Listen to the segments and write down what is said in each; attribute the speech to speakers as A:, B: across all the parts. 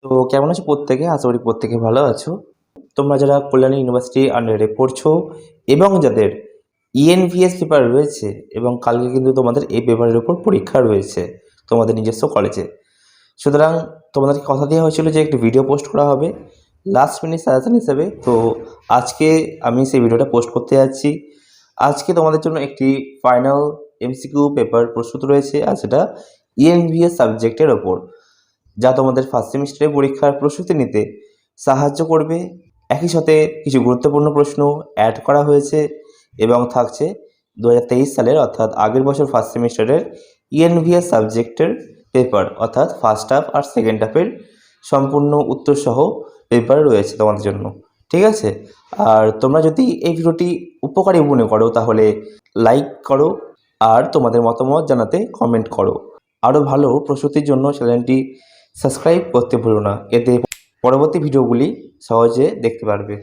A: তো কেমন আছো প্রত্যেকে? আশা করি প্রত্যেকে ভালো আছো। তোমরা যারা কল্যাণী ইউনিভার্সিটি আন্ডারে পড়ছো এবং যাদের ইএনভিএস পেপার রয়েছে এবং কালকে কিন্তু তোমাদের এই পেপারের উপর পরীক্ষা রয়েছে তোমাদের নিজস্ব কলেজে। সুতরাং তোমাদেরকে কথা দেওয়া হয়েছিল যে একটি ভিডিও পোস্ট করা হবে লাস্ট মিনিট সাজেশন হিসেবে। তো আজকে আমি সেই ভিডিওটা পোস্ট করতে যাচ্ছি। আজকে তোমাদের জন্য একটি ফাইনাল এমসিকিউ পেপার প্রস্তুত রয়েছে, আর সেটা ইএনভিএস সাবজেক্টের ওপর, যা তোমাদের ফার্স্ট সেমিস্টারে পরীক্ষার প্রস্তুতি নিতে সাহায্য করবে। একই সাথে কিছু গুরুত্বপূর্ণ প্রশ্ন অ্যাড করা হয়েছে এবং থাকছে 2023 সালের অর্থাৎ আগের বছর ফার্স্ট সেমিস্টারের ইএনভিএস সাবজেক্টের পেপার, অর্থাৎ ফার্স্ট হাফ আর সেকেন্ড হাফের সম্পূর্ণ উত্তরসহ পেপার রয়েছে তোমাদের জন্য। ঠিক আছে? আর তোমরা যদি এই ভিডিওটি উপকারী মনে করো তাহলে লাইক করো আর তোমাদের মতামত জানাতে কমেন্ট করো। আরও ভালো প্রস্তুতির জন্য চ্যানেলটি সাবস্ক্রাইব করতে ভুলো না, এতে পরবর্তী ভিডিওগুলি সহজে দেখতে পারবে।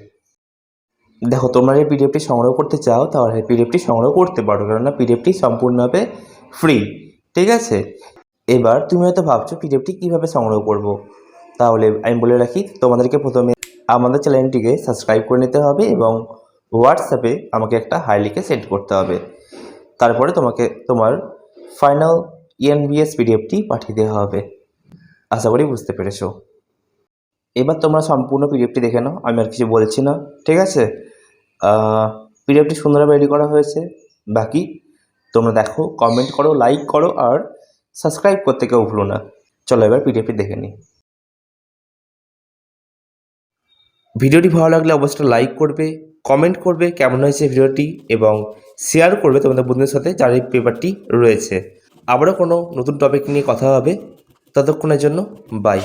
A: দেখো, তোমরা এই পিডিএফটি সংগ্রহ করতে চাও তাহলে পিডিএফটি সংগ্রহ করতে পারো, কেননা পিডিএফটি সম্পূর্ণভাবে ফ্রি। ঠিক আছে? এবার তুমি হয়তো ভাবছো পিডিএফটি কীভাবে সংগ্রহ করব। তাহলে আমি বলে রাখি, তোমাদেরকে প্রথমে আমাদের চ্যানেলটিকে সাবস্ক্রাইব করে নিতে হবে এবং হোয়াটসঅ্যাপে আমাকে একটা হাই লিখে সেন্ড করতে হবে। তারপরে তোমাকে তোমার ফাইনাল ইএনভিএস পিডিএফটি পাঠিয়ে দেওয়া হবে। আশা করি বুঝতে পেরেছো। এবার তোমরা সম্পূর্ণ পিডিএফটি দেখে নাও, আমি আর কিছু বলছি না। ঠিক আছে? পিডিএফটি সুন্দরভাবে রেডি করা হয়েছে। বাকি তোমরা দেখো, কমেন্ট করো, লাইক করো আর সাবস্ক্রাইব করতে কেউ ভুলো না। চলো এবার পিডিএফটি দেখে নিই। ভিডিওটি ভালো লাগলে অবশ্যই লাইক করবে, কমেন্ট করবে কেমন হয়েছে ভিডিওটি এবং শেয়ার করবে তোমাদের বন্ধুদের সাথে যার এই পেপারটি রয়েছে। আবারও কোনো নতুন টপিক নিয়ে কথা হবে। ততক্ষণের জন্য বাই।